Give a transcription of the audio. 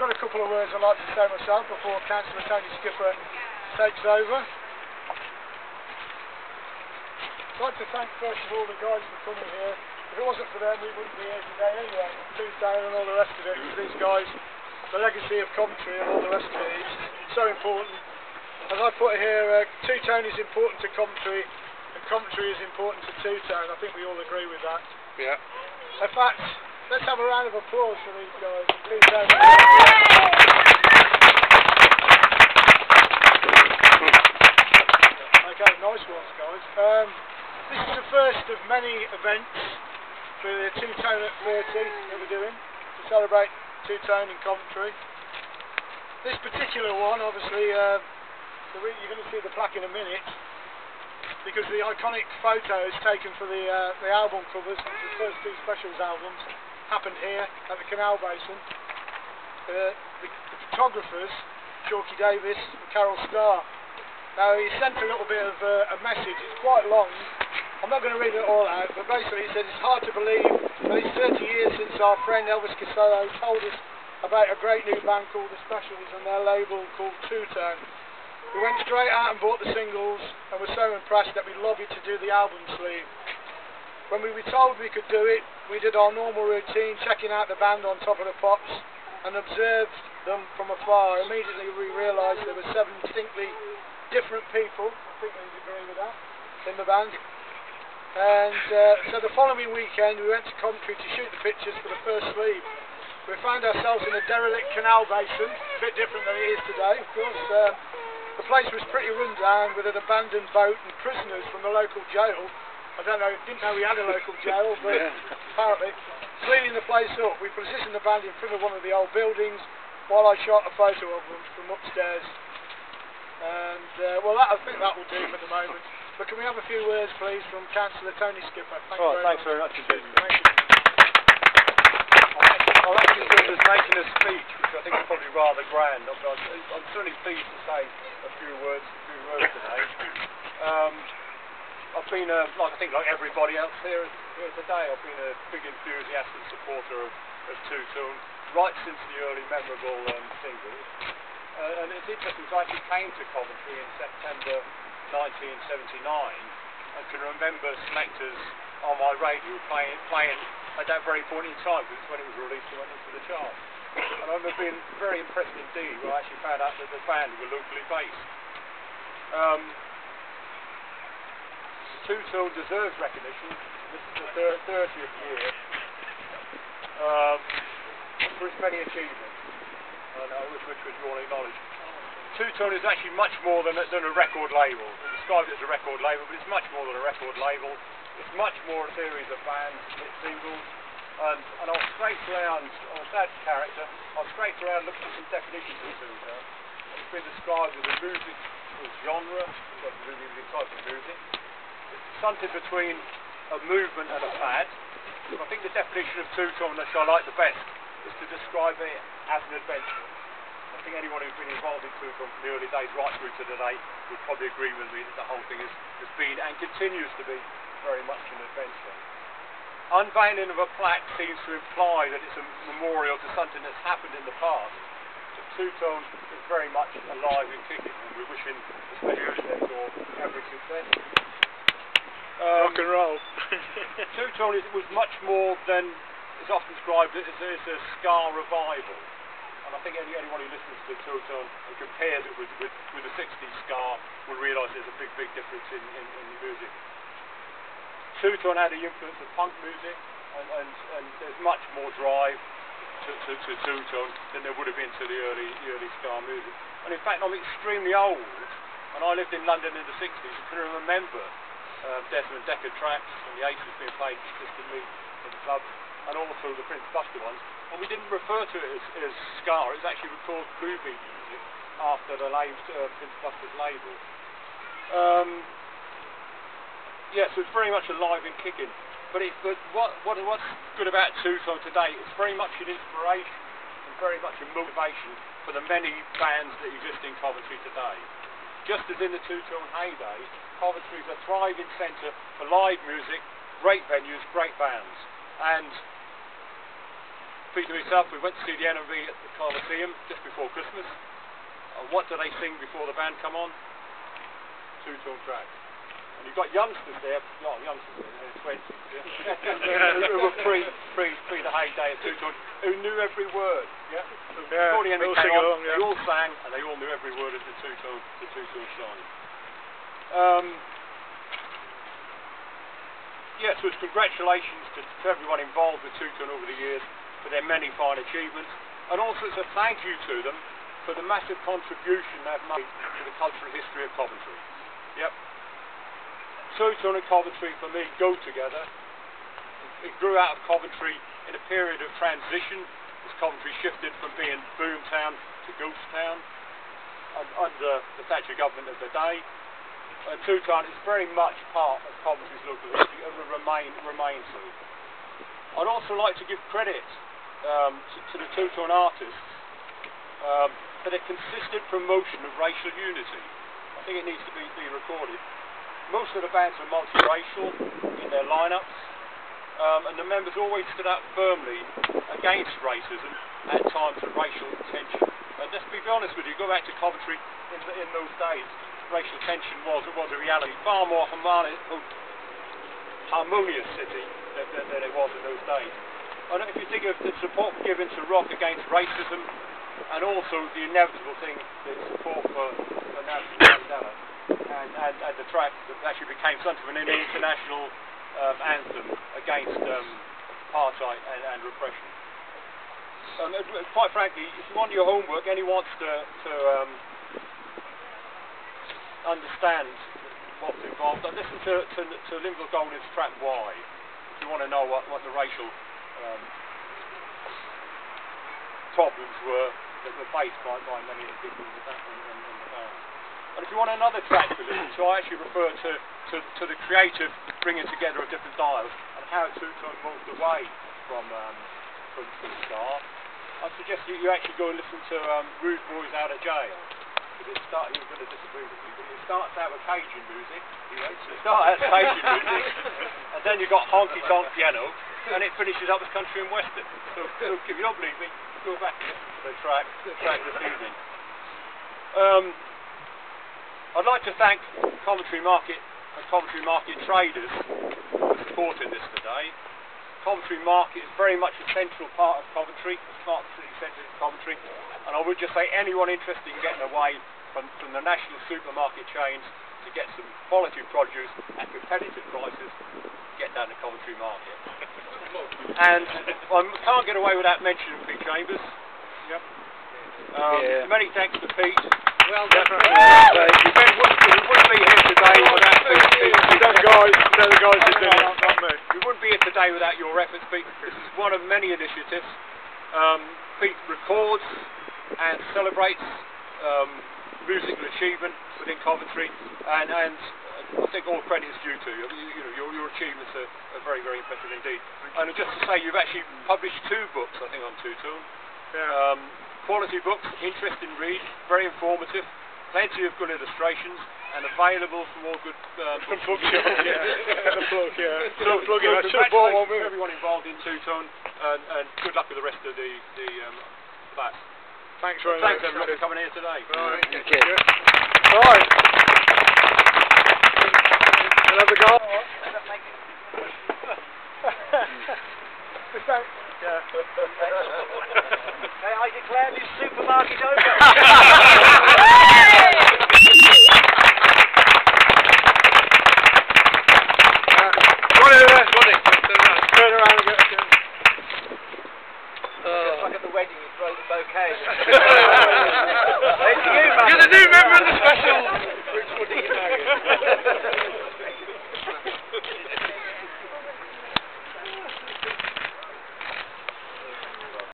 got a couple of words I'd like to say myself before Councillor Tony Skipper takes over. I'd like to thank first of all the guys for coming here. If it wasn't for them, we wouldn't be here today anyway. Tuesday and all the rest of it. These guys, the legacy of Coventry and all the rest of it is so important. As I put here, two-tone is important to Coventry, and Coventry is important to two-tone. I think we all agree with that. Yeah. In fact, let's have a round of applause for these guys. Two-tone. Okay, nice ones, guys. This is the first of many events for the two-tone at 30 that we're doing to celebrate two-tone in Coventry. This particular one, obviously, you're going to see the plaque in a minute, because the iconic photos taken for the album covers, the first two specials albums, happened here at the Canal Basin. The photographers, Chalky Davis and Carol Starr. Now he sent a little bit of a message, it's quite long, I'm not going to read it all out, but basically he said it's hard to believe that it's 30 years since our friend Elvis Costello told us about a great new band called The Specials and their label called Two-Tone. We went straight out and bought the singles and were so impressed that we lobbied to do the album sleeve. When we were told we could do it, we did our normal routine, checking out the band on top of the pops and observed them from afar. Immediately we realised there were 7 distinctly different people, I think we agree with that, in the band. And so the following weekend we went to Coventry to shoot the pictures for the first sleeve. We found ourselves in a derelict canal basin, a bit different than it is today, of course. The place was pretty run down with an abandoned boat and prisoners from the local jail. I didn't know we had a local jail, but apparently cleaning the place up. We positioned the band in front of one of the old buildings while I shot a photo of them from upstairs. And well, I think that will do for the moment. But can we have a few words, please, from Councillor Tony Skipper? Thanks very much indeed. Thank you. I'll actually do this making a speech, which I think is probably rather grand. I'm certainly pleased to say a few words today. I've been, like everybody else here today, I've been a big enthusiast and supporter of two-tone right since the early memorable singles. And it's interesting, so I actually came to Coventry in September 1979 and can remember selectors on my radio playing at that very point in time, because when it was released it went into the charts. And I remember being very impressed indeed when I actually found out that the band were locally based. Two-tone deserves recognition. This is the 30th year for its many achievements, which was all acknowledged. Two-tone is actually much more than a record label. We describe it as a record label, but it's much more than a record label. It's much more a series of bands, singles, and I'll scrape around, on a sad character, I'll scrape around looking for some definitions of two-tone. It's been described as a musical genre, it's a really type of music. It's something between a movement and a fad. I think the definition of two-tone that I like the best is to describe it as an adventure. I think anyone who's been involved in two-tone from the early days right through to today would probably agree with me that the whole thing has been and continues to be very much an adventure. Unveiling of a plaque seems to imply that it's a memorial to something that's happened in the past. But two-tone is very much alive and kicking, and we're wishing the special mentor every success. Rock and roll. Two-tone was much more than is often described as a ska revival. And I think anyone who listens to two-tone and compares it with the 60s ska will realise there's a big difference in the music. Two-tone had the influence of punk music, and there's much more drive to two-tone than there would have been to the early ska music. And in fact, I'm extremely old, and I lived in London in the 60s and can remember Desmond Dekker tracks and the Aces being played consistently in the clubs, and also the Prince Buster ones. And we didn't refer to it as ska, it was actually called groovy music after the Prince Buster's label. Yeah, so it's very much alive and kicking. But what's good about two-tone today, it's very much an inspiration and very much a motivation for the many bands that exist in Coventry today. Just as in the two-tone heyday, Coventry is a thriving centre for live music, great venues, great bands. And Peter himself, we went to see the NMV at the Coliseum just before Christmas. What do they sing before the band come on? Two-tone track. And you've got youngsters there, well, youngsters in their 20s, who were pre the heyday of two-tone, who knew every word. Yeah. Before the NMV came on, they all sang and they all knew every word of the two-tone song. Yeah, so it's congratulations to everyone involved with two-tone over the years for their many fine achievements, and also it's a thank you to them for the massive contribution they've made to the cultural history of Coventry. Yep. Two-tone and Coventry for me go together. It grew out of Coventry in a period of transition as Coventry shifted from being boom town to ghost town under the Thatcher government of the day. And two-tone is very much part of Coventry's local history and will remain so. I'd also like to give credit to the two-tone artists for their consistent promotion of racial unity. I think it needs to be recorded. Most of the bands are multiracial in their lineups, and the members always stood up firmly against racism at times of racial tension. And let's be honest with you, go back to Coventry in those days, racial tension was a reality, far more harmonious city than it was in those days. And if you think of the support given to rock against racism, and also the inevitable thing, the support for Nelson Mandela, and the track that actually became something of an international anthem against apartheid and repression. Quite frankly, if you want your homework, anyone wants to understand what's involved, listen to Linville Golding's track Why, if you want to know what the racial problems were that were faced by many of the people in the band. And if you want another track to listen to, I actually refer to the creative bringing together of different styles and how two-tone moved away from Star. I suggest you actually go and listen to Rude Boys Out of Jail. Because you're going to disagree with me, but it starts out with Cajun music, and then you've got honky tonk piano, and it finishes up with country and western. So if you don't believe me, go back and listen to the track this evening. I'd like to thank Coventry Market and Coventry Market traders for supporting this today. Coventry Market is very much a central part of Coventry, it's part of the city centre of Coventry, and I would just say anyone interested in getting away from the national supermarket chains to get some quality produce at competitive prices, get down to Coventry Market. And I can't get away without mentioning Pete Chambers. Yep. Many thanks to Pete. Well done. We wouldn't be here today without Pete. We wouldn't be here today without your efforts, Pete. This is one of many initiatives. Pete records and celebrates musical achievement within Coventry, and I think all credit is due to you. Your achievements are very, very impressive indeed. And just to say, you've actually published 2 books, I think, on two-tone. Yeah. Quality books, interesting read, very informative, plenty of good illustrations, and available from all good bookshops. So congratulations to everyone involved in two-tone, and good luck with the rest of the class. Thanks very much. Thanks everyone for coming here today. Right. Thank you. Right. Another go. Yeah. Okay, I declare this supermarket over. Turn around and get it. Just like at the wedding, you throw the bouquet. You're the new member of the special